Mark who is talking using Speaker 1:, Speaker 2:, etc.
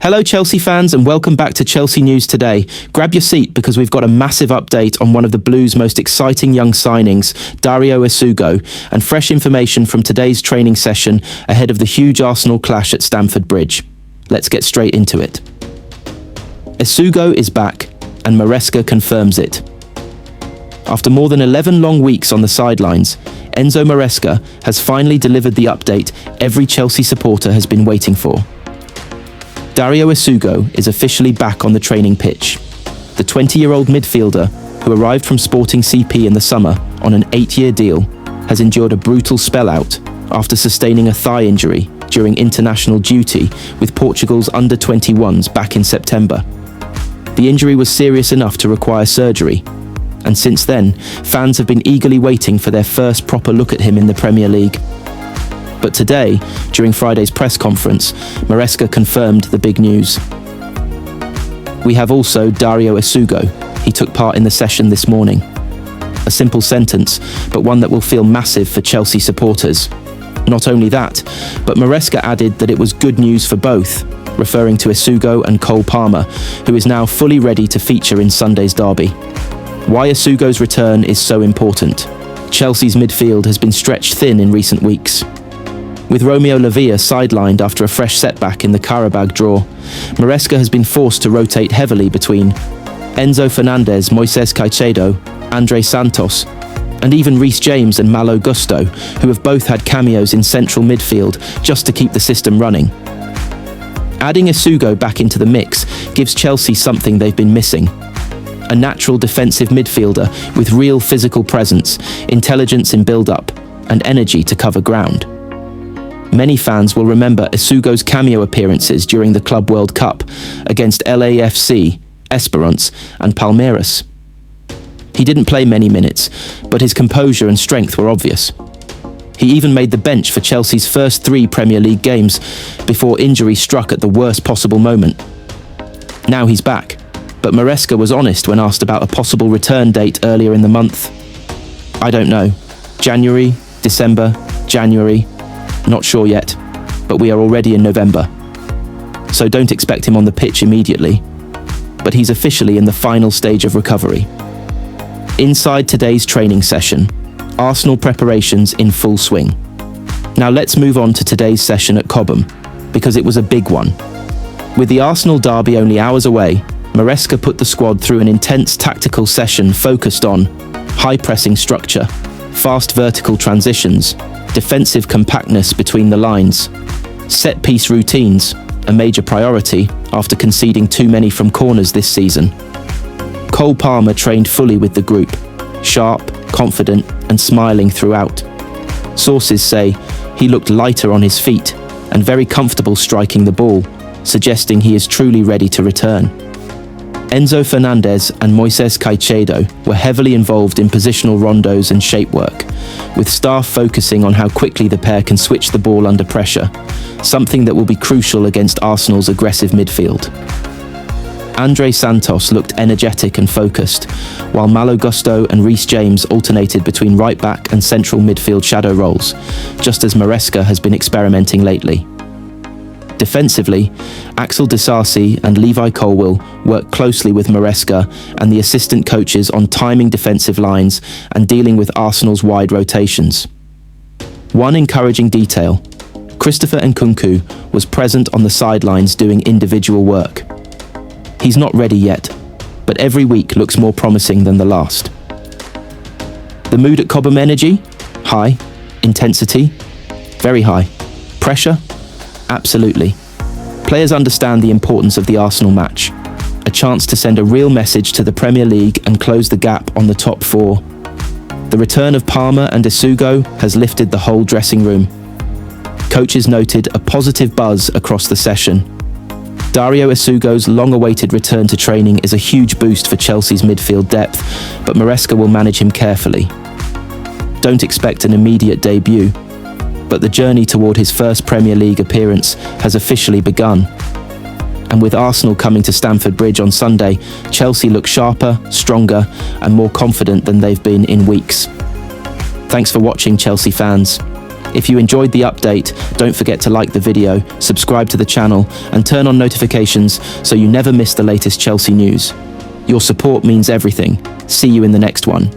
Speaker 1: Hello Chelsea fans and welcome back to Chelsea News Today. Grab your seat because we've got a massive update on one of the Blues' most exciting young signings, Dario Isugo, and fresh information from today's training session ahead of the huge Arsenal clash at Stamford Bridge. Let's get straight into it. Essugo is back and Maresca confirms it. After more than 11 long weeks on the sidelines, Enzo Maresca has finally delivered the update every Chelsea supporter has been waiting for. Dario Isugo is officially back on the training pitch. The 20-year-old midfielder, who arrived from Sporting CP in the summer on an 8-year deal, has endured a brutal spell out after sustaining a thigh injury during international duty with Portugal's under-21s back in September. The injury was serious enough to require surgery, and since then, fans have been eagerly waiting for their first proper look at him in the Premier League. But today, during Friday's press conference, Maresca confirmed the big news. We have also Dario Isugo. He took part in the session this morning. A simple sentence, but one that will feel massive for Chelsea supporters. Not only that, but Maresca added that it was good news for both, referring to Isugo and Cole Palmer, who is now fully ready to feature in Sunday's derby. Why Isugo's return is so important. Chelsea's midfield has been stretched thin in recent weeks. With Romeo Lavia sidelined after a fresh setback in the Carabao draw, Maresca has been forced to rotate heavily between Enzo Fernandez, Moises Caicedo, Andre Santos, and even Reece James and Malo Gusto, who have both had cameos in central midfield just to keep the system running. Adding Essugo back into the mix gives Chelsea something they've been missing. A natural defensive midfielder with real physical presence, intelligence in build-up, and energy to cover ground. Many fans will remember Essugo's cameo appearances during the Club World Cup against LAFC, Esperance, and Palmeiras. He didn't play many minutes, but his composure and strength were obvious. He even made the bench for Chelsea's first 3 Premier League games before injury struck at the worst possible moment. Now he's back, but Maresca was honest when asked about a possible return date earlier in the month. I don't know. January, December, January. Not sure yet, but we are already in November. So don't expect him on the pitch immediately, but he's officially in the final stage of recovery. Inside today's training session, Arsenal preparations in full swing. Now let's move on to today's session at Cobham, because it was a big one. With the Arsenal derby only hours away, Maresca put the squad through an intense tactical session focused on high-pressing structure, fast vertical transitions, defensive compactness between the lines, set-piece routines, a major priority after conceding too many from corners this season. Cole Palmer trained fully with the group, sharp, confident, and smiling throughout. Sources say he looked lighter on his feet and very comfortable striking the ball, suggesting he is truly ready to return. Enzo Fernandez and Moises Caicedo were heavily involved in positional rondos and shape work, with staff focusing on how quickly the pair can switch the ball under pressure, something that will be crucial against Arsenal's aggressive midfield. Andre Santos looked energetic and focused, while Malo Gusto and Reece James alternated between right-back and central midfield shadow roles, just as Maresca has been experimenting lately. Defensively, Axel Disasi and Levi Colwill worked closely with Maresca and the assistant coaches on timing defensive lines and dealing with Arsenal's wide rotations. One encouraging detail: Christopher Nkunku was present on the sidelines doing individual work. He's not ready yet, but every week looks more promising than the last. The mood at Cobham Energy? High. Intensity? Very high. Pressure? Absolutely. Players understand the importance of the Arsenal match. A chance to send a real message to the Premier League and close the gap on the top 4. The return of Palmer and Essugo has lifted the whole dressing room. Coaches noted a positive buzz across the session. Dario Isugo's long-awaited return to training is a huge boost for Chelsea's midfield depth, but Maresca will manage him carefully. Don't expect an immediate debut, but the journey toward his first Premier League appearance has officially begun. And with Arsenal coming to Stamford Bridge on Sunday, Chelsea look sharper, stronger, and more confident than they've been in weeks. Thanks for watching, Chelsea fans. If you enjoyed the update, don't forget to like the video, subscribe to the channel, and turn on notifications so you never miss the latest Chelsea news. Your support means everything. See you in the next one.